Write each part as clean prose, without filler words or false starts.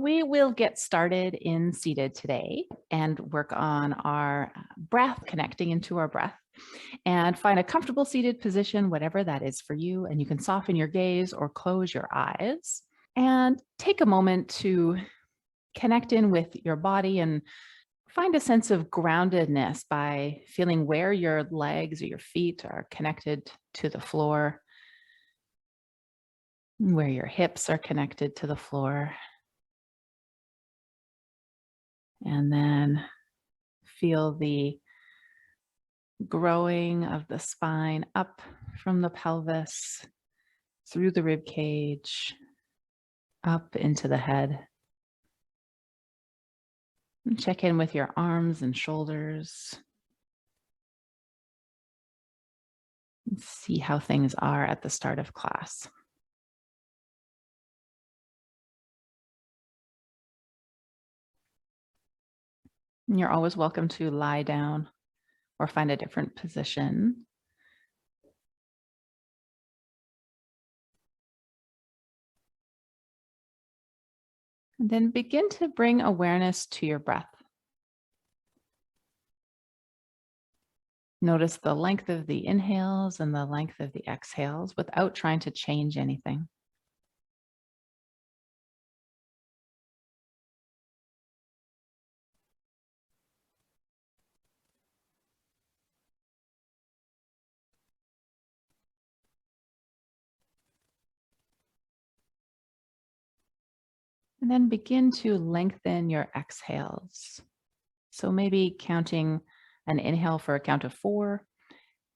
We will get started in seated today and work on our breath, connecting into our breath, and find a comfortable seated position, whatever that is for you. And you can soften your gaze or close your eyes and take a moment to connect in with your body and find a sense of groundedness by feeling where your legs or your feet are connected to the floor, where your hips are connected to the floor. And then feel the growing of the spine up from the pelvis, through the rib cage, up into the head. And check in with your arms and shoulders. And see how things are at the start of class. And you're always welcome to lie down or find a different position. And then begin to bring awareness to your breath. Notice the length of the inhales and the length of the exhales without trying to change anything. And then begin to lengthen your exhales. So maybe counting an inhale for a count of 4,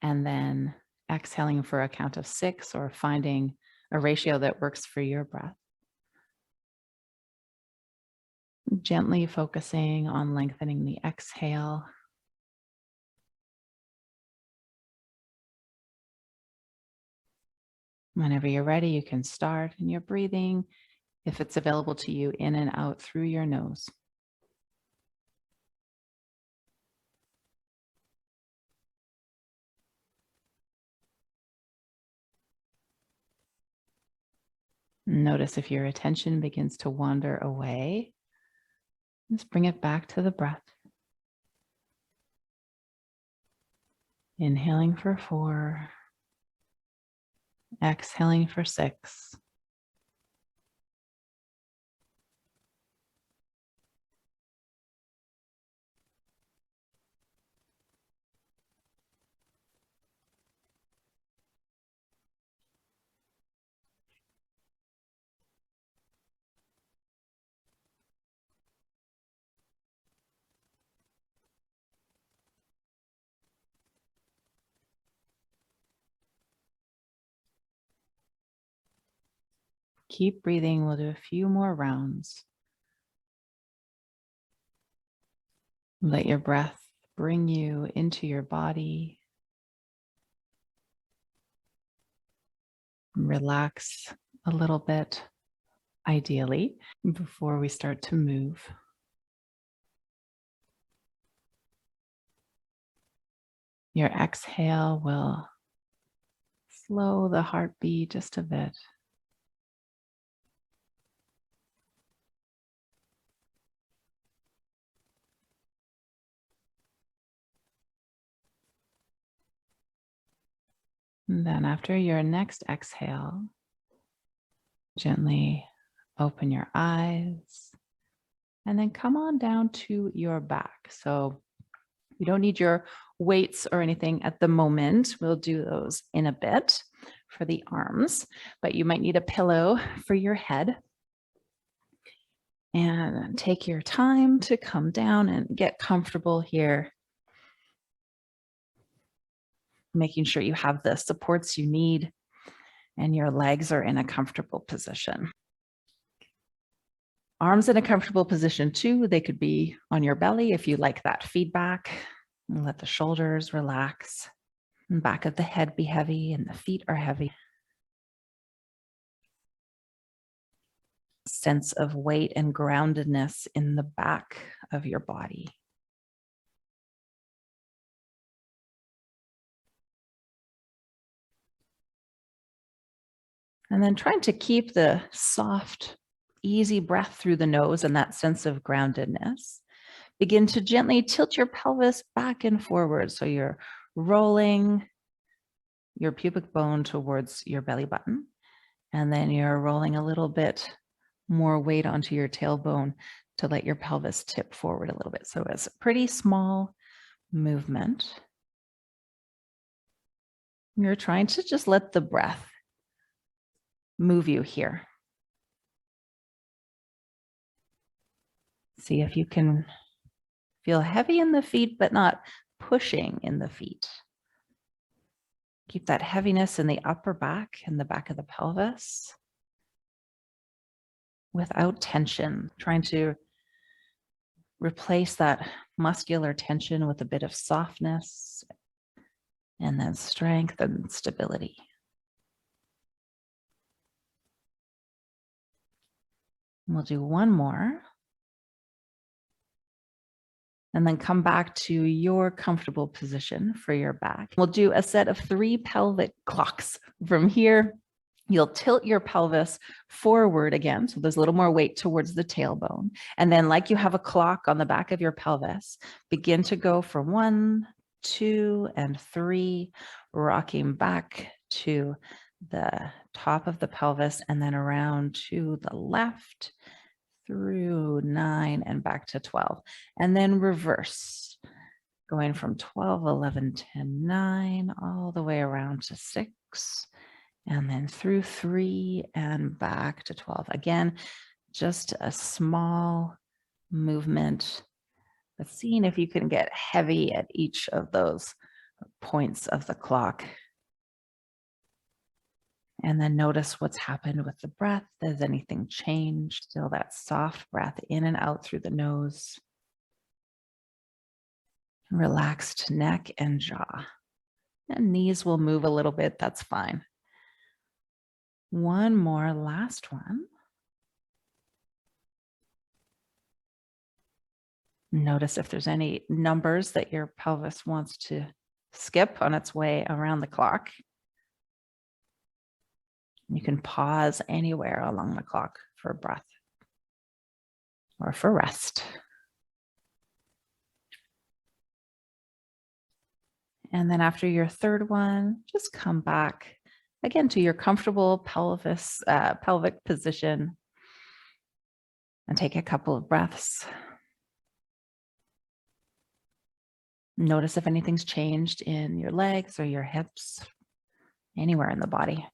and then exhaling for a count of 6, or finding a ratio that works for your breath. Gently focusing on lengthening the exhale. Whenever you're ready, you can start, and you're breathing, if it's available to you, in and out through your nose. Notice if your attention begins to wander away, just bring it back to the breath. Inhaling for 4, exhaling for 6. Keep breathing. We'll do a few more rounds. Let your breath bring you into your body. Relax a little bit, ideally, before we start to move. Your exhale will slow the heartbeat just a bit. And then after your next exhale, gently open your eyes and then come on down to your back. So you don't need your weights or anything at the moment. We'll do those in a bit for the arms, but you might need a pillow for your head. And take your time to come down and get comfortable here. Making sure you have the supports you need and your legs are in a comfortable position. Arms in a comfortable position too. They could be on your belly if you like that feedback. And let the shoulders relax. And back of the head be heavy and the feet are heavy. Sense of weight and groundedness in the back of your body. And then trying to keep the soft easy breath through the nose and that sense of groundedness. Begin to gently tilt your pelvis back and forward. So you're rolling your pubic bone towards your belly button. And then you're rolling a little bit more weight onto your tailbone to let your pelvis tip forward a little bit. So it's a pretty small movement. You're trying to just let the breath move you here. See if you can feel heavy in the feet, but not pushing in the feet. Keep that heaviness in the upper back and the back of the pelvis without tension, trying to replace that muscular tension with a bit of softness and then strength and stability. We'll do one more. And then come back to your comfortable position for your back. We'll do a set of 3 pelvic clocks. From here, you'll tilt your pelvis forward again. So there's a little more weight towards the tailbone. And then like you have a clock on the back of your pelvis, begin to go for 1, 2, and 3, rocking back to the top of the pelvis and then around to the left, through 9 and back to 12, and then reverse, going from 12, 11, 10, 9, all the way around to 6, and then through 3 and back to 12. Again, just a small movement, but seeing if you can get heavy at each of those points of the clock. And then notice what's happened with the breath. Has anything changed? Still that soft breath in and out through the nose. Relaxed neck and jaw. And knees will move a little bit. That's fine. One more, last one. Notice if there's any numbers that your pelvis wants to skip on its way around the clock. You can pause anywhere along the clock for breath or for rest. And then after your third one, just come back again to your comfortable pelvic position and take a couple of breaths. Notice if anything's changed in your legs or your hips, anywhere in the body.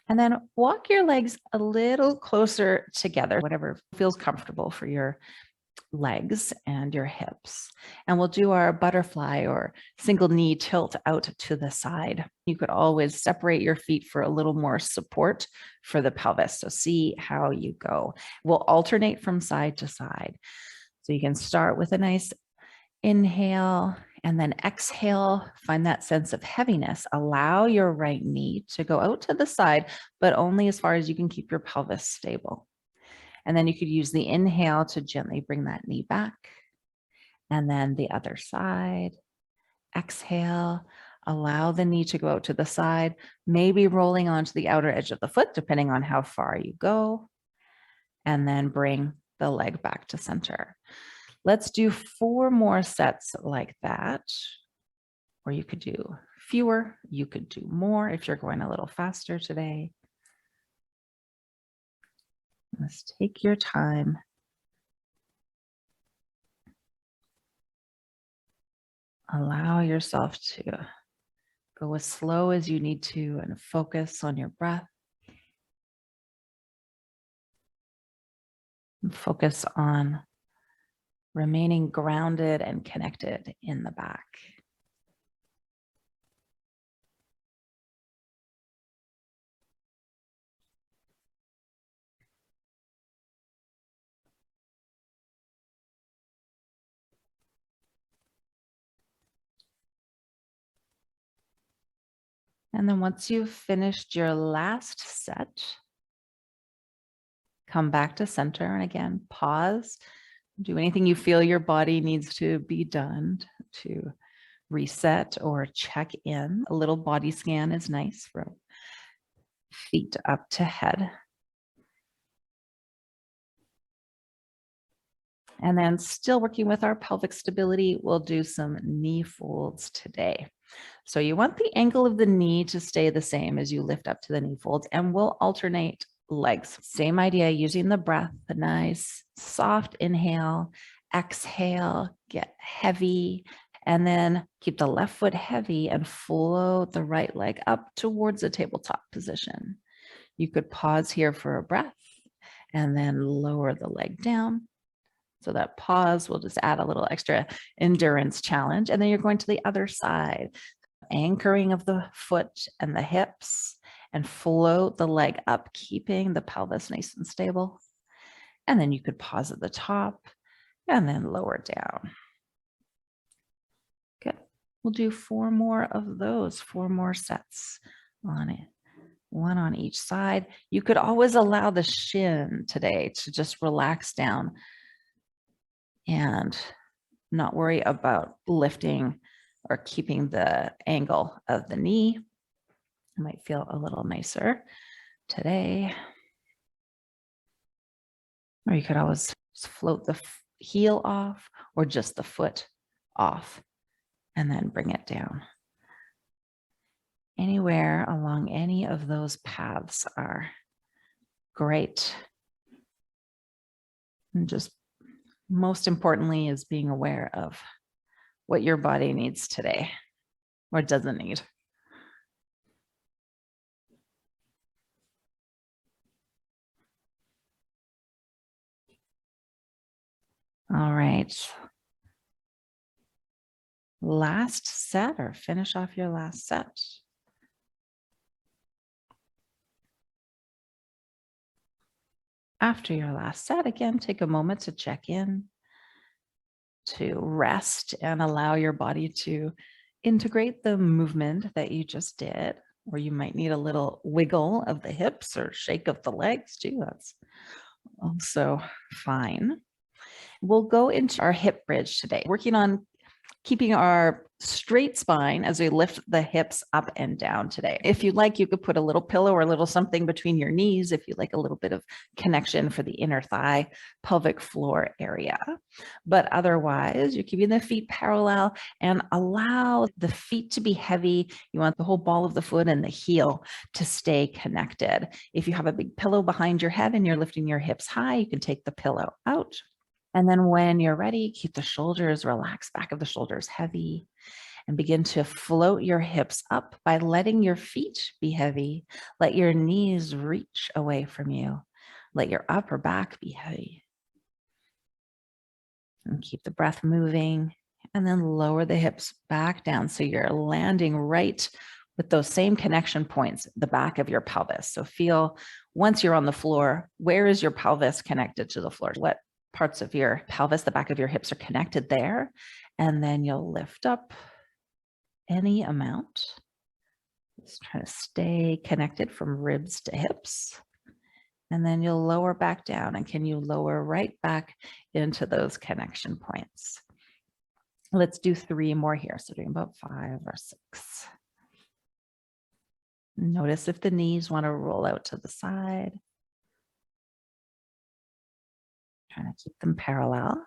And then walk your legs a little closer together, whatever feels comfortable for your legs and your hips. And we'll do our butterfly or single knee tilt out to the side. You could always separate your feet for a little more support for the pelvis. So see how you go. We'll alternate from side to side. So you can start with a nice inhale and then exhale. Find that sense of heaviness. Allow your right knee to go out to the side, but only as far as you can keep your pelvis stable. And then you could use the inhale to gently bring that knee back. And then the other side. Exhale, allow the knee to go out to the side, maybe rolling onto the outer edge of the foot, depending on how far you go. And then bring the leg back to center. Let's do 4 more sets like that. Or you could do fewer, you could do more if you're going a little faster today. Let's take your time. Allow yourself to go as slow as you need to and focus on your breath. And focus on remaining grounded and connected in the back. And then once you've finished your last set, come back to center and again, pause. Do anything you feel your body needs to be done to reset or check in. A little body scan is nice for feet up to head. And then still working with our pelvic stability, we'll do some knee folds today. So you want the angle of the knee to stay the same as you lift up to the knee folds, and we'll alternate legs. Same idea, using the breath, the nice soft inhale, exhale, get heavy, and then keep the left foot heavy and float the right leg up towards a tabletop position. You could pause here for a breath and then lower the leg down. So that pause will just add a little extra endurance challenge. And then you're going to the other side, anchoring of the foot and the hips, and float the leg up, keeping the pelvis nice and stable. And then you could pause at the top and then lower down. Good. We'll do 4 more of those, 4 more sets on it. 1 on each side. You could always allow the shin today to just relax down and not worry about lifting or keeping the angle of the knee. It might feel a little nicer today. Or you could always float the heel off or just the foot off and then bring it down. Anywhere along any of those paths are great. And just most importantly is being aware of what your body needs today or doesn't need. All right. Last set, or finish off your last set. After your last set, again, take a moment to check in, to rest and allow your body to integrate the movement that you just did, or you might need a little wiggle of the hips or shake of the legs too. That's also fine. We'll go into our hip bridge today, working on keeping our straight spine as we lift the hips up and down today. If you like, you could put a little pillow or a little something between your knees if you like a little bit of connection for the inner thigh, pelvic floor area. But otherwise, you're keeping the feet parallel and allow the feet to be heavy. You want the whole ball of the foot and the heel to stay connected. If you have a big pillow behind your head and you're lifting your hips high, you can take the pillow out. And then when you're ready, keep the shoulders relaxed, back of the shoulders heavy, and begin to float your hips up by letting your feet be heavy. Let your knees reach away from you. Let your upper back be heavy. And keep the breath moving, and then lower the hips back down so you're landing right with those same connection points, the back of your pelvis. So feel, once you're on the floor, where is your pelvis connected to the floor? What parts of your pelvis, the back of your hips are connected there. And then you'll lift up any amount. Just trying to stay connected from ribs to hips. And then you'll lower back down. And can you lower right back into those connection points? Let's do 3 more here. So doing about 5 or 6. Notice if the knees want to roll out to the side. Trying to keep them parallel.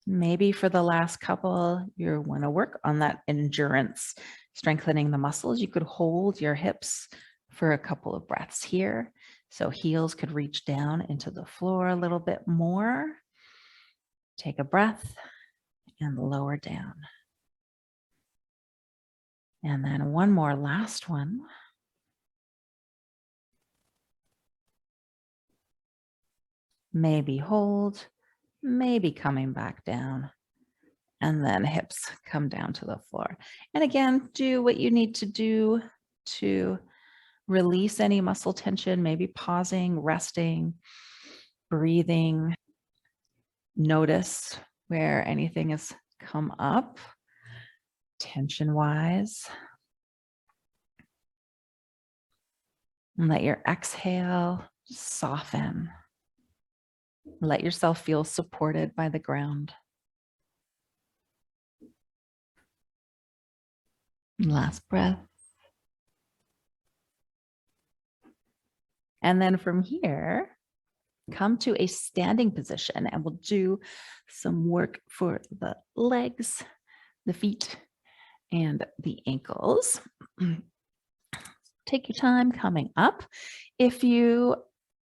Maybe for the last couple, you want to work on that endurance, strengthening the muscles. You could hold your hips for a couple of breaths here. So heels could reach down into the floor a little bit more. Take a breath and lower down. And then one more last one. Maybe hold, maybe coming back down, and then hips come down to the floor. And again, do what you need to do to release any muscle tension, maybe pausing, resting, breathing. Notice where anything has come up tension-wise. And let your exhale soften. Let yourself feel supported by the ground. Last breath. And then from here, come to a standing position and we'll do some work for the legs, the feet, and the ankles. Take your time coming up. If you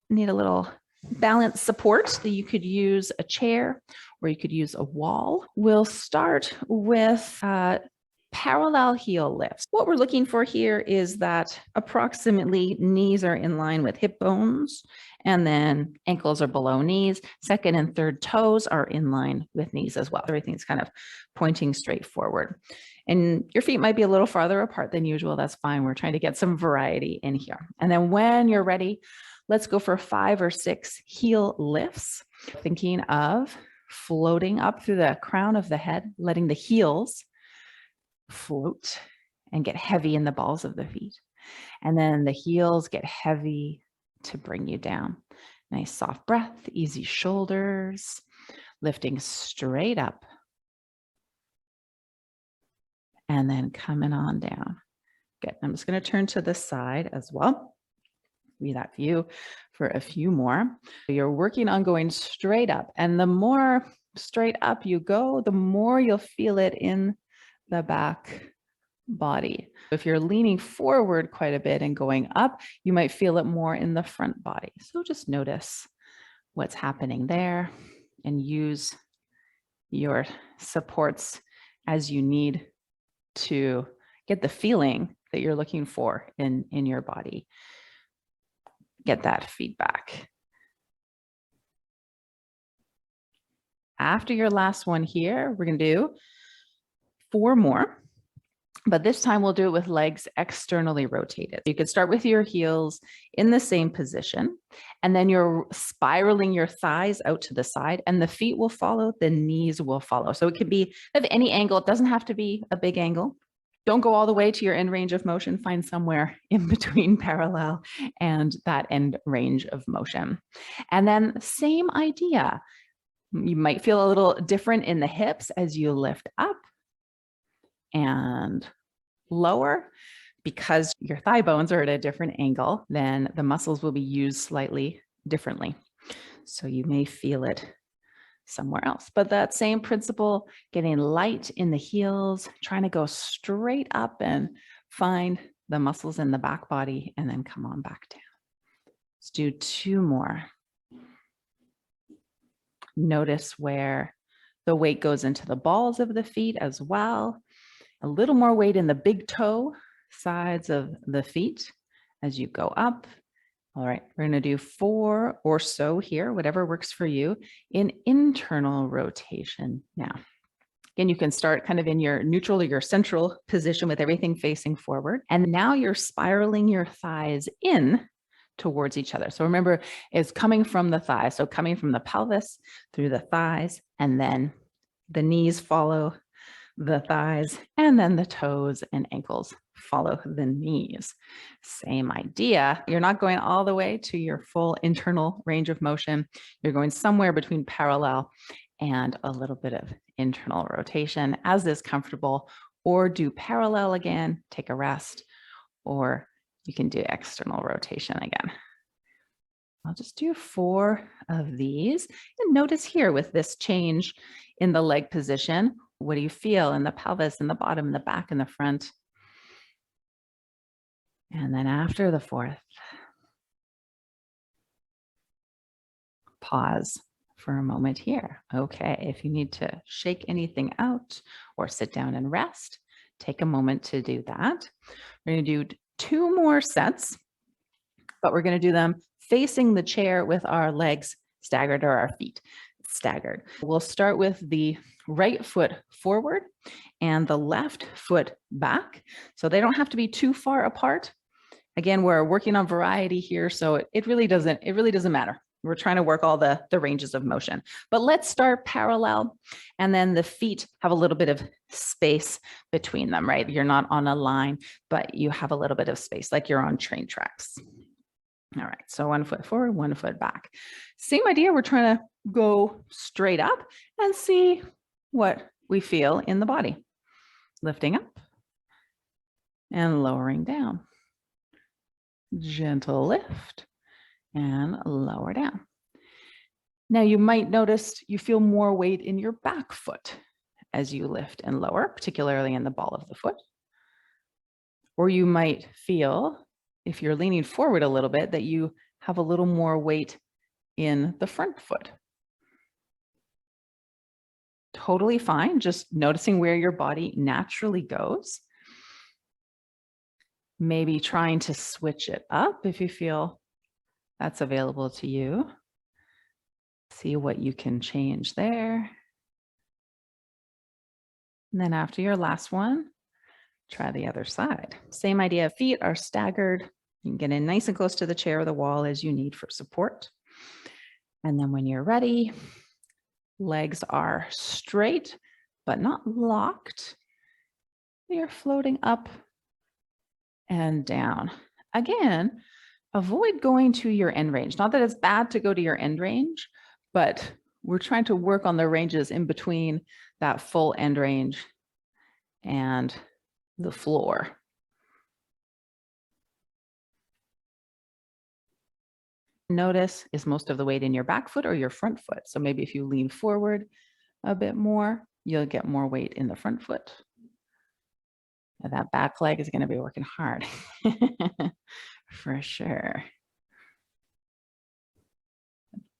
need a little balance support, that you could use a chair or you could use a wall. We'll start with parallel heel lifts. What we're looking for here is that approximately knees are in line with hip bones and then ankles are below knees. Second and third toes are in line with knees as well. Everything's kind of pointing straight forward. And your feet might be a little farther apart than usual. That's fine. We're trying to get some variety in here. And then when you're ready, let's go for 5 or 6 heel lifts. Thinking of floating up through the crown of the head, letting the heels float and get heavy in the balls of the feet. And then the heels get heavy to bring you down. Nice soft breath, easy shoulders, lifting straight up. And then coming on down. Good. I'm just going to turn to the side as well. Be that view for a few more. You're working on going straight up. And the more straight up you go, the more you'll feel it in the back body. If you're leaning forward quite a bit and going up, you might feel it more in the front body. So just notice what's happening there and use your supports as you need to get the feeling that you're looking for in your body. Get that feedback. After your last one here, we're going to do 4 more, but this time we'll do it with legs externally rotated. You could start with your heels in the same position, and then you're spiraling your thighs out to the side, and the feet will follow, the knees will follow. So it could be at any angle. It doesn't have to be a big angle. Don't go all the way to your end range of motion. Find somewhere in between parallel and that end range of motion. And then same idea. You might feel a little different in the hips as you lift up and lower. Because your thigh bones are at a different angle, then the muscles will be used slightly differently. So you may feel it somewhere else. But that same principle, getting light in the heels, trying to go straight up and find the muscles in the back body and then come on back down. Let's do 2 more. Notice where the weight goes into the balls of the feet as well. A little more weight in the big toe sides of the feet as you go up. All right, we're going to do 4 or so here, whatever works for you, in internal rotation now. Again, you can start kind of in your neutral or your central position with everything facing forward. And now you're spiraling your thighs in towards each other. So remember, it's coming from the thighs. So coming from the pelvis through the thighs, and then the knees follow the thighs, and then the toes and ankles follow the knees. Same idea. You're not going all the way to your full internal range of motion. You're going somewhere between parallel and a little bit of internal rotation as is comfortable, or do parallel again, take a rest, or you can do external rotation again. I'll just do 4 of these. And notice here with this change in the leg position, what do you feel in the pelvis, in the bottom, in the back, in the front? And then after the 4th, pause for a moment here. Okay, if you need to shake anything out or sit down and rest, take a moment to do that. We're going to do 2 more sets, but we're going to do them facing the chair with our legs staggered or our feet staggered. We'll start with the right foot forward and the left foot back. So they don't have to be too far apart. Again, we're working on variety here, so it really doesn't matter. We're trying to work all the ranges of motion. But let's start parallel, and then the feet have a little bit of space between them, right? You're not on a line, but you have a little bit of space, like you're on train tracks. All right, so 1 foot forward, 1 foot back. Same idea, we're trying to go straight up and see what we feel in the body. Lifting up and lowering down. Gentle lift and lower down. Now you might notice you feel more weight in your back foot as you lift and lower, particularly in the ball of the foot. Or you might feel, if you're leaning forward a little bit, that you have a little more weight in the front foot. Totally fine, just noticing where your body naturally goes. Maybe trying to switch it up if you feel that's available to you. See what you can change there. And then after your last one, try the other side. Same idea, feet are staggered. You can get in nice and close to the chair or the wall as you need for support. And then when you're ready, legs are straight, but not locked. You're floating up and down. Again, avoid going to your end range. Not that it's bad to go to your end range, but we're trying to work on the ranges in between that full end range and the floor. Notice, is most of the weight in your back foot or your front foot? So maybe if you lean forward a bit more, you'll get more weight in the front foot. And that back leg is going to be working hard for sure.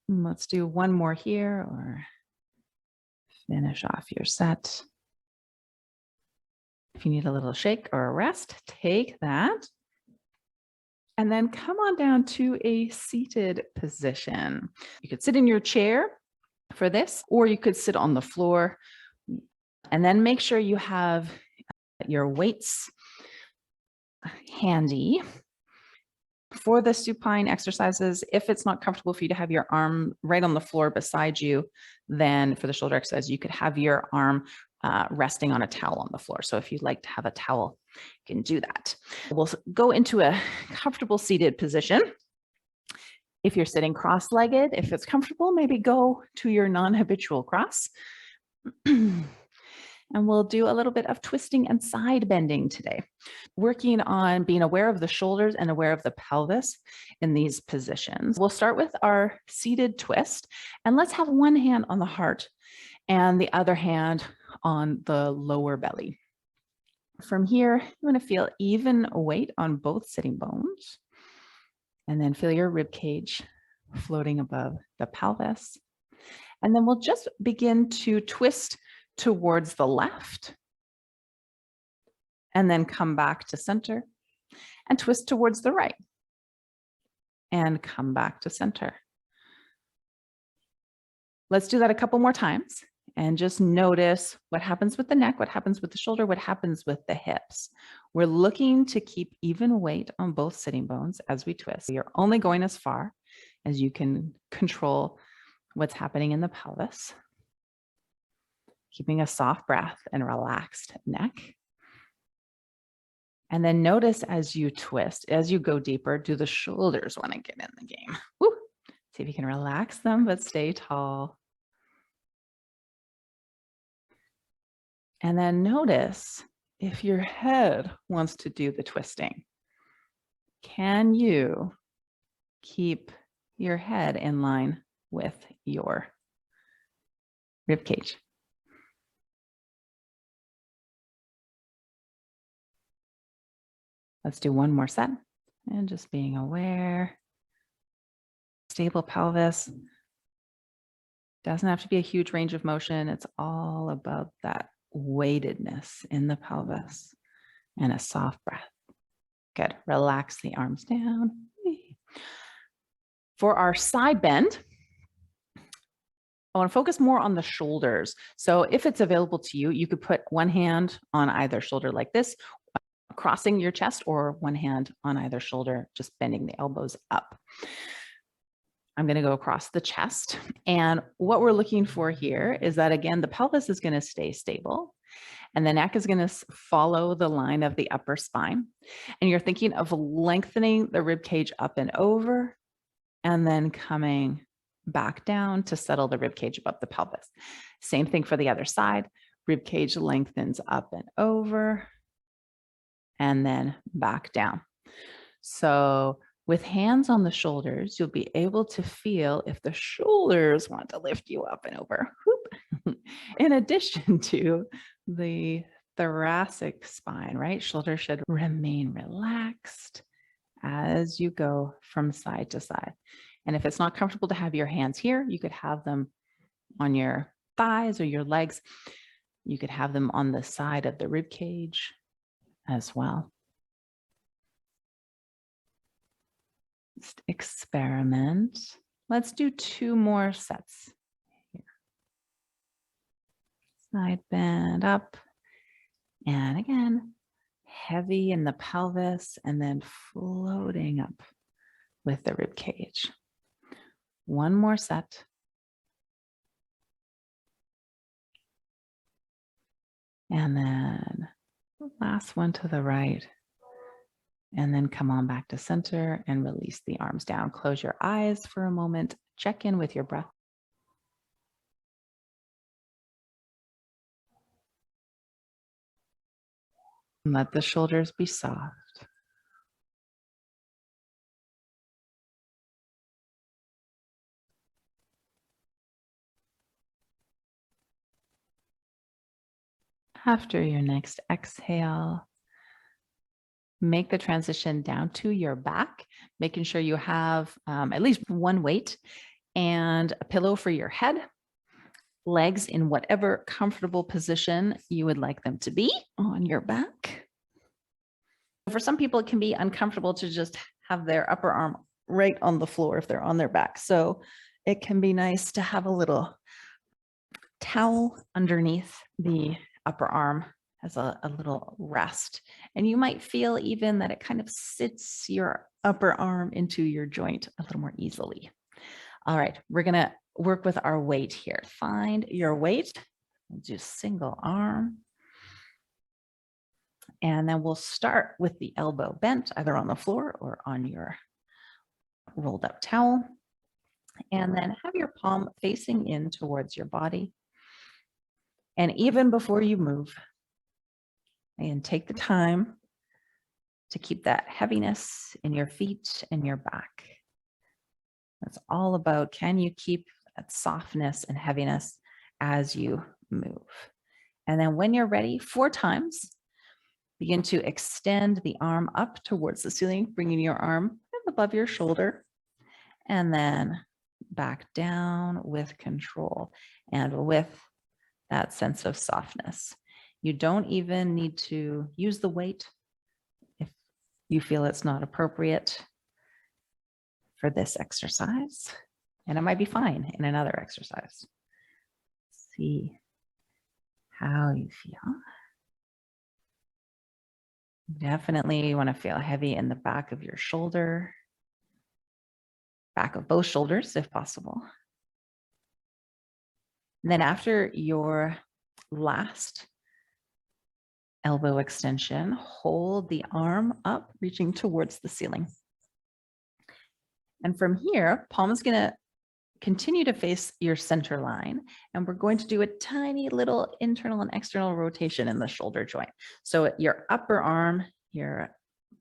Let's do one more here or finish off your set. If you need a little shake or a rest, take that. And then come on down to a seated position. You could sit in your chair for this, or you could sit on the floor. And then make sure you have your weights handy. For the supine exercises, if it's not comfortable for you to have your arm right on the floor beside you, then for the shoulder exercise, you could have your arm resting on a towel on the floor. So if you'd like to have a towel, you can do that. We'll go into a comfortable seated position. If you're sitting cross-legged, if it's comfortable, maybe go to your non-habitual cross. And we'll do a little bit of twisting and side bending today, working on being aware of the shoulders and aware of the pelvis in these positions. We'll start with our seated twist, and let's have one hand on the heart and the other hand on the lower belly. From here, you want to feel even weight on both sitting bones, and then feel your rib cage floating above the pelvis. And then we'll just begin to twist towards the left, and then come back to center and twist towards the right and come back to center. Let's do that a couple more times and just notice what happens with the neck, what happens with the shoulder, what happens with the hips. We're looking to keep even weight on both sitting bones as we twist. You're only going as far as you can control what's happening in the pelvis. Keeping a soft breath and relaxed neck. And then notice as you twist, as you go deeper, do the shoulders want to get in the game? Woo. See if you can relax them, but stay tall. And then notice if your head wants to do the twisting. Can you keep your head in line with your rib cage? Let's do one more set and just being aware. Stable pelvis. Doesn't have to be a huge range of motion. It's all about that weightedness in the pelvis and a soft breath. Good. Relax the arms down. For our side bend, I want to focus more on the shoulders. So if it's available to you, you could put one hand on either shoulder like this, crossing your chest, or one hand on either shoulder, just bending the elbows up. I'm going to go across the chest. And what we're looking for here is that, again, the pelvis is going to stay stable and the neck is going to follow the line of the upper spine. And you're thinking of lengthening the rib cage up and over and then coming back down to settle the rib cage above the pelvis. Same thing for the other side. Rib cage lengthens up and over and then back down. So with hands on the shoulders, you'll be able to feel if the shoulders want to lift you up and over. Whoop. In addition to the thoracic spine, right? Shoulders should remain relaxed as you go from side to side. And if it's not comfortable to have your hands here, you could have them on your thighs or your legs. You could have them on the side of the rib cage as well. Just experiment. Let's do 2 more sets here. Side bend up. And again, heavy in the pelvis and then floating up with the rib cage. 1 more set. And then the last one to the right. And then come on back to center and release the arms down. Close your eyes for a moment. Check in with your breath. And let the shoulders be soft. After your next exhale, make the transition down to your back, making sure you have at least 1 weight and a pillow for your head, legs in whatever comfortable position you would like them to be on your back. For some people, it can be uncomfortable to just have their upper arm right on the floor if they're on their back. So it can be nice to have a little towel underneath the upper arm as a little rest. And you might feel even that it kind of sits your upper arm into your joint a little more easily. All right, we're gonna work with our weight here. Find your weight. We'll do single arm. And then we'll start with the elbow bent, either on the floor or on your rolled up towel. And then have your palm facing in towards your body. And even before you move, and take the time to keep that heaviness in your feet and your back. That's all about, can you keep that softness and heaviness as you move? And then when you're ready, 4 times, begin to extend the arm up towards the ceiling, bringing your arm above your shoulder, and then back down with control and with that sense of softness. You don't even need to use the weight if you feel it's not appropriate for this exercise, and it might be fine in another exercise. See how you feel. Definitely want to feel heavy in the back of your shoulder, back of both shoulders if possible. And then after your last elbow extension, hold the arm up, reaching towards the ceiling. And from here, palm is going to continue to face your center line. And we're going to do a tiny little internal and external rotation in the shoulder joint. So your upper arm, your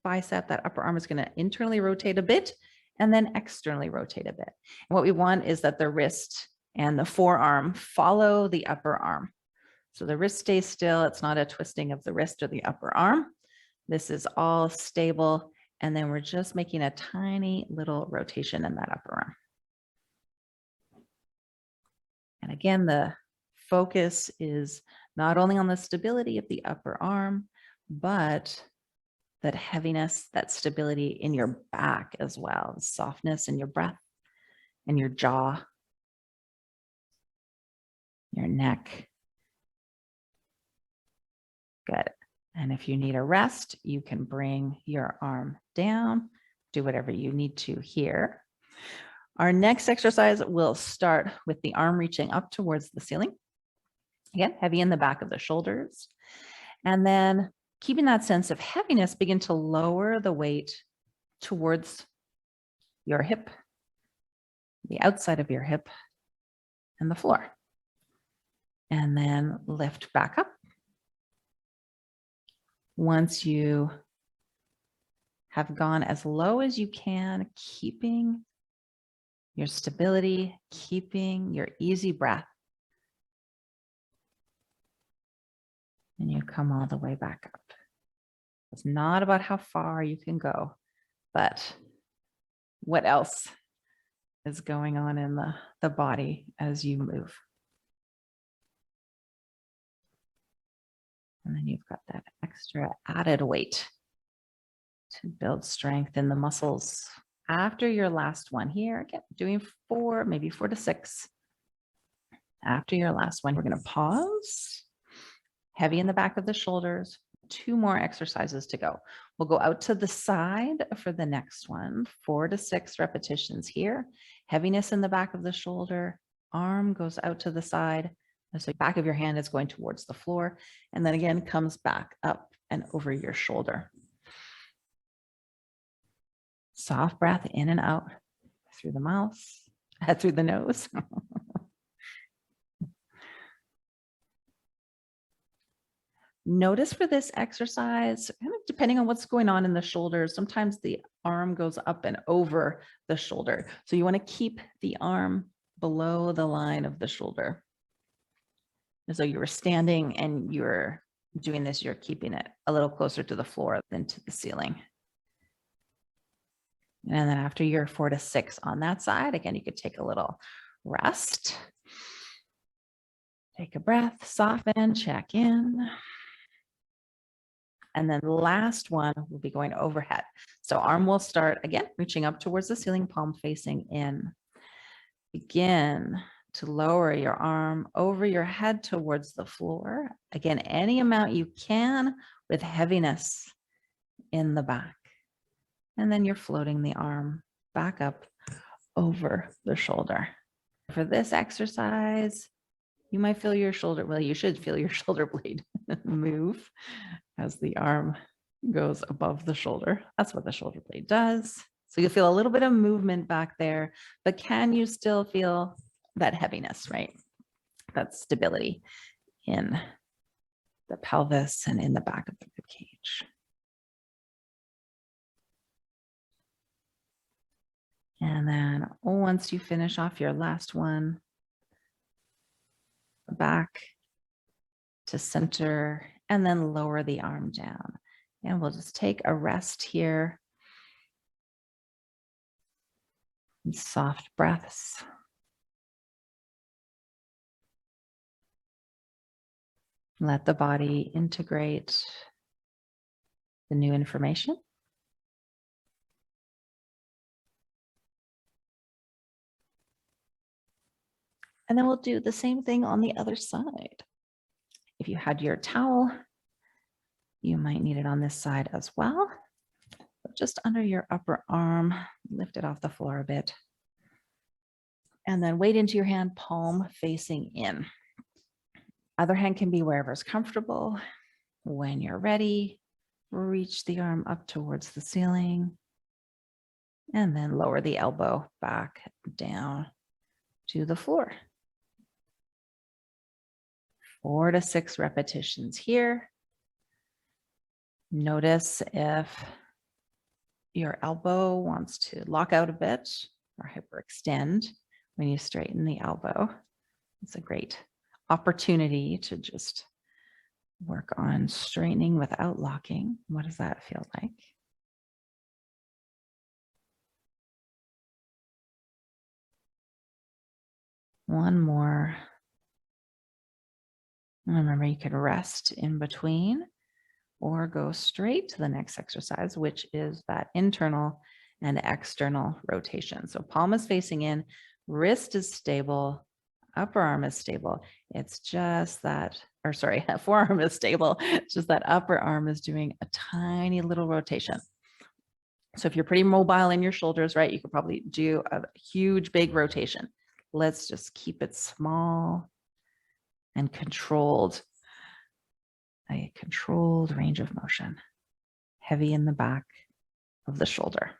bicep, that upper arm is going to internally rotate a bit and then externally rotate a bit. And what we want is that the wrist and the forearm follow the upper arm. So the wrist stays still. It's not a twisting of the wrist or the upper arm. This is all stable. And then we're just making a tiny little rotation in that upper arm. And again, the focus is not only on the stability of the upper arm, but that heaviness, that stability in your back as well, softness in your breath and your jaw, your neck. Good. And if you need a rest, you can bring your arm down, do whatever you need to here. Our next exercise will start with the arm reaching up towards the ceiling. Again, heavy in the back of the shoulders. And then keeping that sense of heaviness, begin to lower the weight towards your hip, the outside of your hip, and the floor. And then lift back up. Once you have gone as low as you can, keeping your stability, keeping your easy breath. And you come all the way back up. It's not about how far you can go, but what else is going on in the body as you move. And then you've got that extra added weight to build strength in the muscles. After your last one here, again, doing 4, maybe 4 to 6. After your last one, we're going to pause, heavy in the back of the shoulders. 2 more exercises to go. We'll go out to the side for the next one, 4 to 6 repetitions here. Heaviness in the back of the shoulder, arm goes out to the side. So back of your hand is going towards the floor, and then again comes back up and over your shoulder. Soft breath in and out through the mouth, through the nose. Notice for this exercise, kind of depending on what's going on in the shoulders, sometimes the arm goes up and over the shoulder. So you want to keep the arm below the line of the shoulder. As though you were standing and you're doing this, you're keeping it a little closer to the floor than to the ceiling. And then after your 4 to 6 on that side, again, you could take a little rest. Take a breath, soften, check in. And then the last one will be going overhead. So arm will start, again, reaching up towards the ceiling, palm facing in. Begin to lower your arm over your head towards the floor. Again, any amount you can with heaviness in the back. And then you're floating the arm back up over the shoulder. For this exercise, you might feel your shoulder, well, you should feel your shoulder blade move as the arm goes above the shoulder. That's what the shoulder blade does. So you'll feel a little bit of movement back there, but can you still feel that heaviness, right? That stability in the pelvis and in the back of the rib cage. And then once you finish off your last one, back to center, and then lower the arm down. And we'll just take a rest here. And soft breaths. Let the body integrate the new information. And then we'll do the same thing on the other side. If you had your towel, you might need it on this side as well. But just under your upper arm, lift it off the floor a bit. And then weight into your hand, palm facing in. Other hand can be wherever's comfortable. When you're ready, reach the arm up towards the ceiling. And then lower the elbow back down to the floor. 4 to 6 repetitions here. Notice if your elbow wants to lock out a bit or hyperextend when you straighten the elbow. It's a great opportunity to just work on straightening without locking. What does that feel like? One more. Remember, you could rest in between or go straight to the next exercise, which is that internal and external rotation. So palm is facing in, wrist is stable, upper arm is stable. It's just that, or sorry, forearm is stable. It's just that upper arm is doing a tiny little rotation. So if you're pretty mobile in your shoulders, right, you could probably do a huge, big rotation. Let's just keep it small and controlled, a controlled range of motion, heavy in the back of the shoulder.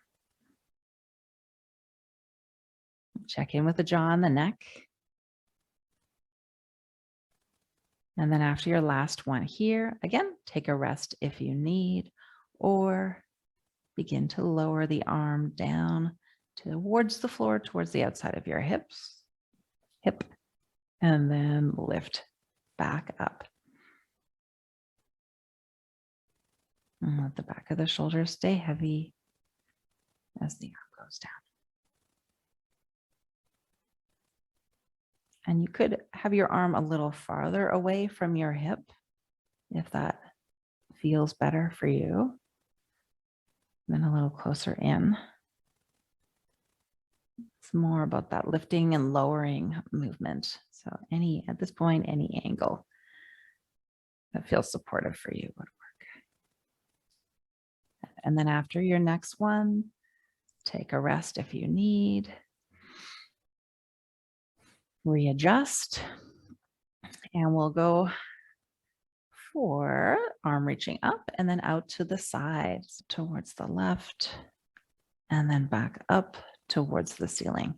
Check in with the jaw and the neck. And then after your last one here, again, take a rest if you need, or begin to lower the arm down towards the floor, towards the outside of your hip, and then lift back up. And let the back of the shoulders stay heavy as the arm goes down. And you could have your arm a little farther away from your hip if that feels better for you. Then a little closer in. It's more about that lifting and lowering movement. So at this point, any angle that feels supportive for you would work. And then after your next one, take a rest if you need. Readjust. And we'll go for arm reaching up and then out to the sides, towards the left, and then back up towards the ceiling.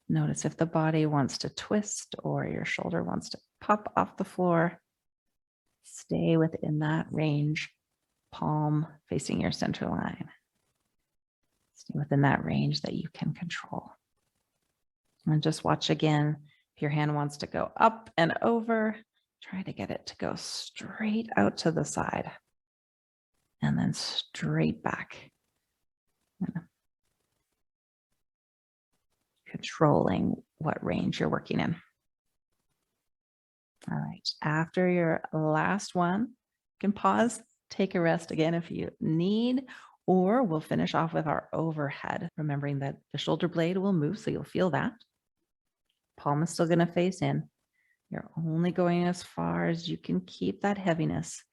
Notice if the body wants to twist or your shoulder wants to pop off the floor. Stay within that range, palm facing your center line. Stay within that range that you can control. And just watch again. If your hand wants to go up and over, try to get it to go straight out to the side and then straight back. Controlling what range you're working in. All right, after your last one, you can pause, take a rest again if you need, or we'll finish off with our overhead, remembering that the shoulder blade will move, so you'll feel that. Palm is still going to face in. You're only going as far as you can keep that heaviness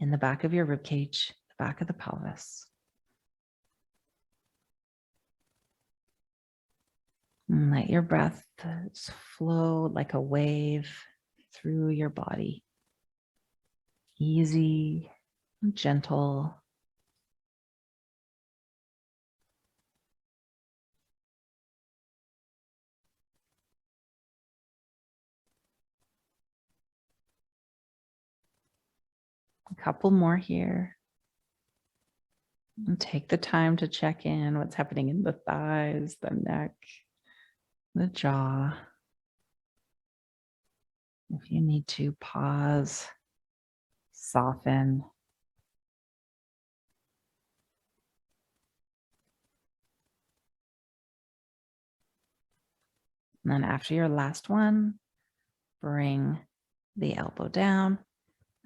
in the back of your rib cage, the back of the pelvis. And let your breath flow like a wave through your body. Easy, gentle. A couple more here. And take the time to check in what's happening in the thighs, the neck, the jaw. If you need to, pause, soften. And then after your last one, bring the elbow down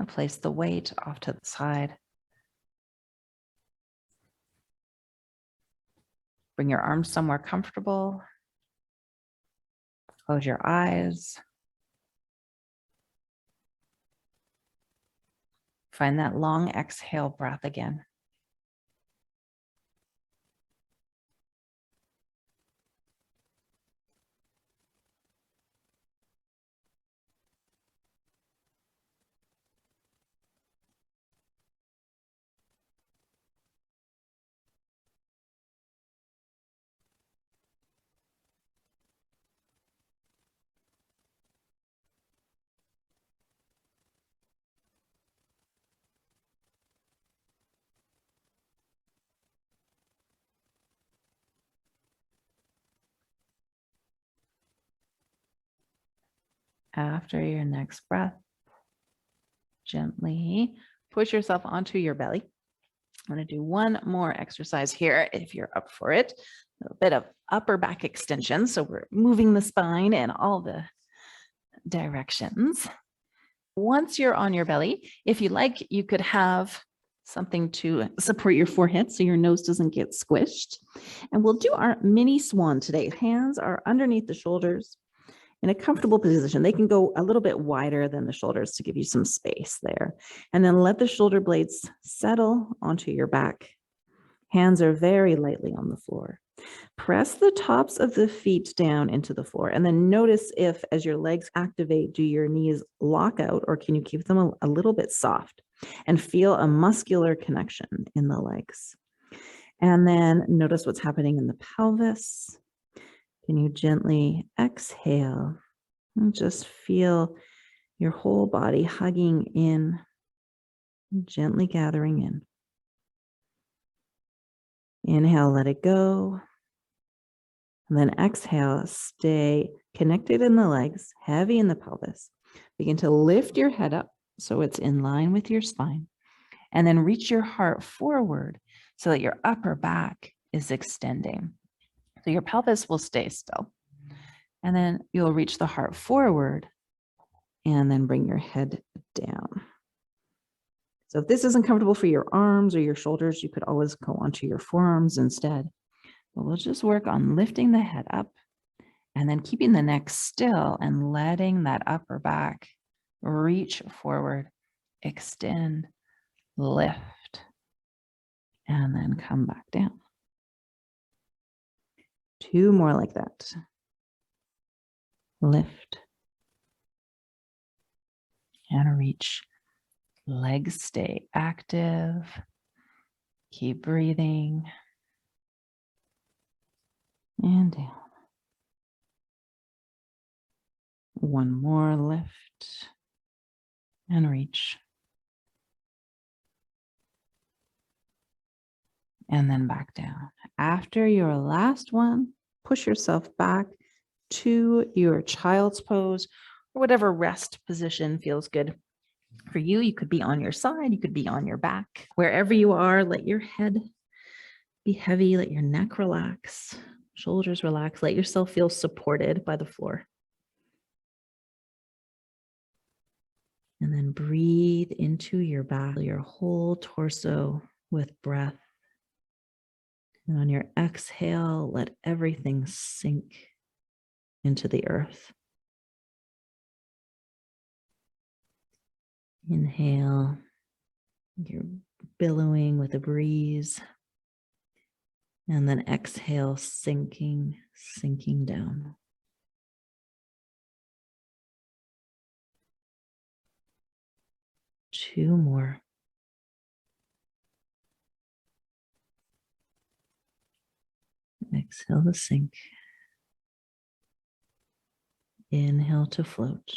and place the weight off to the side. Bring your arms somewhere comfortable. Close your eyes. Find that long exhale breath again. After your next breath, gently push yourself onto your belly. I'm going to do one more exercise here if you're up for it. A little bit of upper back extension. So we're moving the spine in all the directions. Once you're on your belly, if you like, you could have something to support your forehead so your nose doesn't get squished. And we'll do our mini swan today. Hands are underneath the shoulders in a comfortable position. They can go a little bit wider than the shoulders to give you some space there. And then let the shoulder blades settle onto your back. Hands are very lightly on the floor. Press the tops of the feet down into the floor. And then notice if, as your legs activate, do your knees lock out or can you keep them a little bit soft? And feel a muscular connection in the legs. And then notice what's happening in the pelvis. Can you gently exhale and just feel your whole body hugging in, gently gathering in. Inhale, let it go. And then exhale, stay connected in the legs, heavy in the pelvis. Begin to lift your head up so it's in line with your spine. And then reach your heart forward so that your upper back is extending. So your pelvis will stay still. And then you'll reach the heart forward and then bring your head down. So if this isn't comfortable for your arms or your shoulders, you could always go onto your forearms instead. But we'll just work on lifting the head up and then keeping the neck still and letting that upper back reach forward, extend, lift, and then come back down. 2 more like that. Lift and reach. Legs stay active. Keep breathing. And down. 1 more, lift and reach. And then back down. After your last one, push yourself back to your child's pose or whatever rest position feels good for you. You could be on your side, you could be on your back. Wherever you are, let your head be heavy, let your neck relax, shoulders relax, let yourself feel supported by the floor. And then breathe into your back, your whole torso with breath. And on your exhale, let everything sink into the earth. Inhale, you're billowing with a breeze. And then exhale, sinking down. Two more. Exhale to sink. Inhale to float.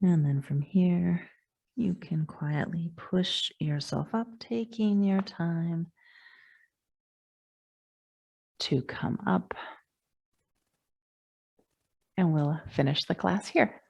And then from here, you can quietly push yourself up, taking your time to come up. And we'll finish the class here.